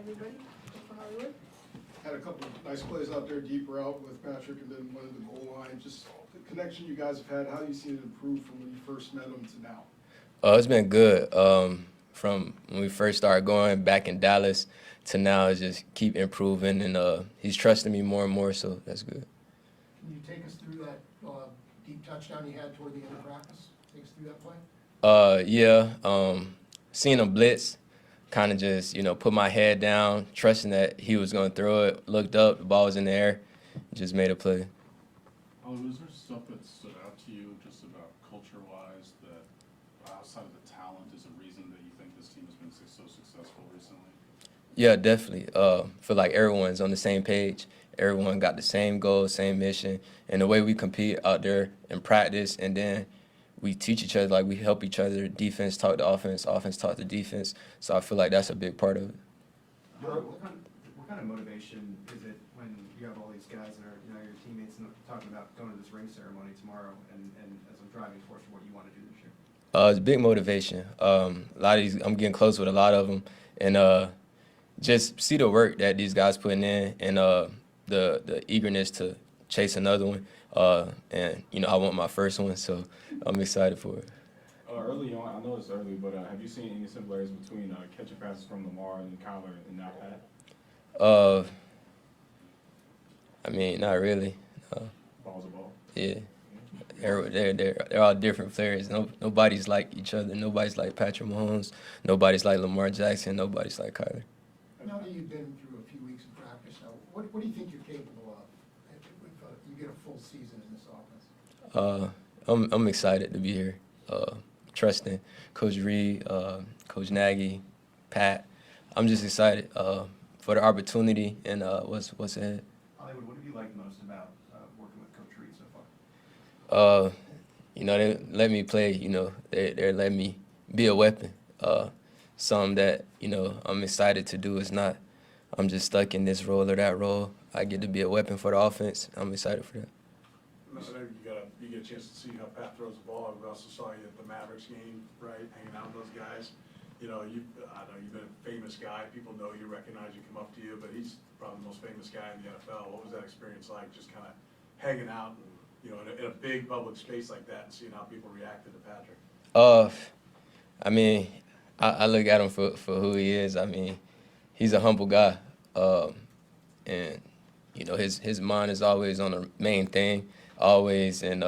everybody for Hollywood. Had a couple of nice plays out there, deep route with Patrick, and then one at the goal line. Just the connection you guys have had, how do you see it improve from when you first met him to now? It's been good. From when we first started going back in Dallas to now, it's just keep improving, and he's trusting me more and more, so that's good. Can you take us through that deep touchdown you had toward the end of practice? Take us through that play. Seeing him blitz, kind of just put my head down, trusting that he was going to throw it. Looked up, the ball was in the air, just made a play. Was there stuff that stood out to you just about culture-wise that outside of the talent is a reason that you think this team has been so successful recently? Yeah, definitely. Feel like everyone's on the same page. Everyone got the same goal, same mission, and the way we compete out there in practice, and then we teach each other, like we help each other. Defense talk to offense, offense talk to defense. So I feel like that's a big part of it. What kind of motivation is it when you have all these guys that are, your teammates talking about going to this ring ceremony tomorrow, and as I'm driving towards what you want to do this year? It's a big motivation. A lot of these, I'm getting close with a lot of them, and just see the work that these guys putting in, and the eagerness to chase another one. And I want my first one, so I'm excited for it. Early on, I know it's early, but have you seen any similarities between catching passes from Lamar and Kyler and now Pat? I mean, not really. Ball's a ball. Yeah, they're all different players. Nobody's like each other. Nobody's like Patrick Mahomes. Nobody's like Lamar Jackson. Nobody's like Kyler. Now that you've been through a few weeks of practice, now, what do you think you're capable of if you get a full season in this offense? I'm excited to be here. Trusting Coach Reed, Coach Nagy, Pat. I'm just excited for the opportunity and what's ahead. Hollywood, what have you liked most about working with Coach Reed so far? They let me play. They let me be a weapon. Something that I'm excited to do. Is not I'm just stuck in this role or that role. I get to be a weapon for the offense. I'm excited for that. You get a chance to see how Pat throws the ball. We also saw you at the Mavericks game, right, hanging out with those guys. I know you've been a famous guy. People know you, recognize you, come up to you, but he's probably the most famous guy in the NFL. What was that experience like, just kind of hanging out and, in a big public space like that and seeing how people reacted to Patrick? I mean, I look at him for who he is. I mean, he's a humble guy, and his mind is always on the main thing, always, and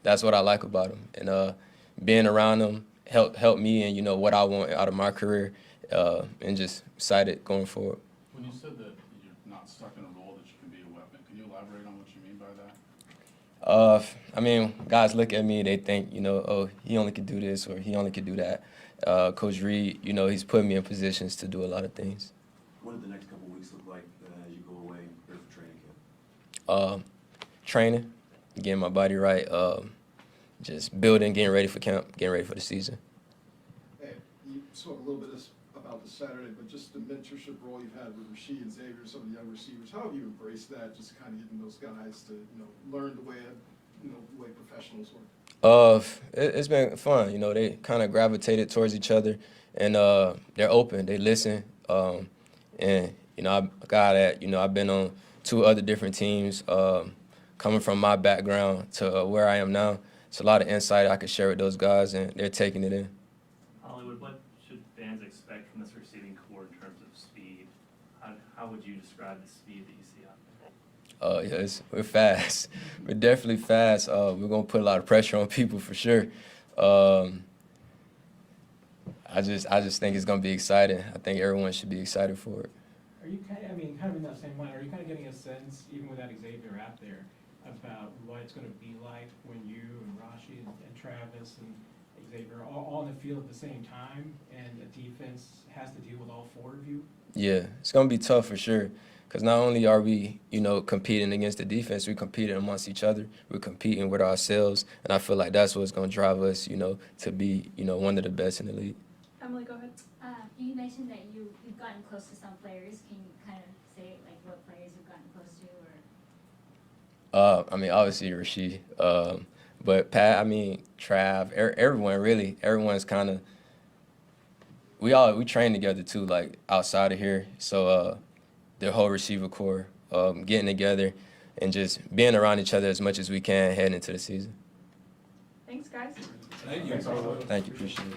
that's what I like about him. And being around him help me and what I want out of my career, and just excited going forward. When you said that you're not stuck in a role that you can be a weapon, can you elaborate on what you mean by that? I mean, guys look at me, they think, oh, he only could do this or he only could do that. Coach Reed, he's put me in positions to do a lot of things. What do the next couple of weeks look like as you go away and prepare for training camp? Training, getting my body right, just building, getting ready for camp, getting ready for the season. Hey, you spoke a little bit about this Saturday, but just the mentorship role you've had with Rasheed and Xavier, some of the young receivers, how have you embraced that, just kind of getting those guys to learn the way professionals work? It's been fun. They kind of gravitated towards each other, and they're open. They listen, and I got at I've been on 2 other different teams. Coming from my background to where I am now, it's a lot of insight I could share with those guys, and they're taking it in. Hollywood, what should fans expect from this receiving core in terms of speed? How would you describe the speed that you see out there? We're fast. We're definitely fast. We're going to put a lot of pressure on people for sure. I just think it's going to be exciting. I think everyone should be excited for it. Are you kind of in that same line, are you kind of getting a sense, even without Xavier out there, about what it's going to be like when you and Rashi and Travis and Xavier are all in the field at the same time, and the defense has to deal with all 4 of you? Yeah, it's going to be tough for sure. Because not only are we, competing against the defense, we're competing amongst each other. We're competing with ourselves, and I feel like that's what's going to drive us, to be, one of the best in the league. Emily, go ahead. You mentioned that you've gotten close to some players. Can you kind of say what players you've gotten close to, or? I mean, obviously Rasheed, but Pat. I mean, Trav. Everyone really. Everyone's kind of we train together too, like outside of here. So the whole receiver core, getting together and just being around each other as much as we can heading into the season. Thanks, guys. Thank you. Thank you, appreciate it.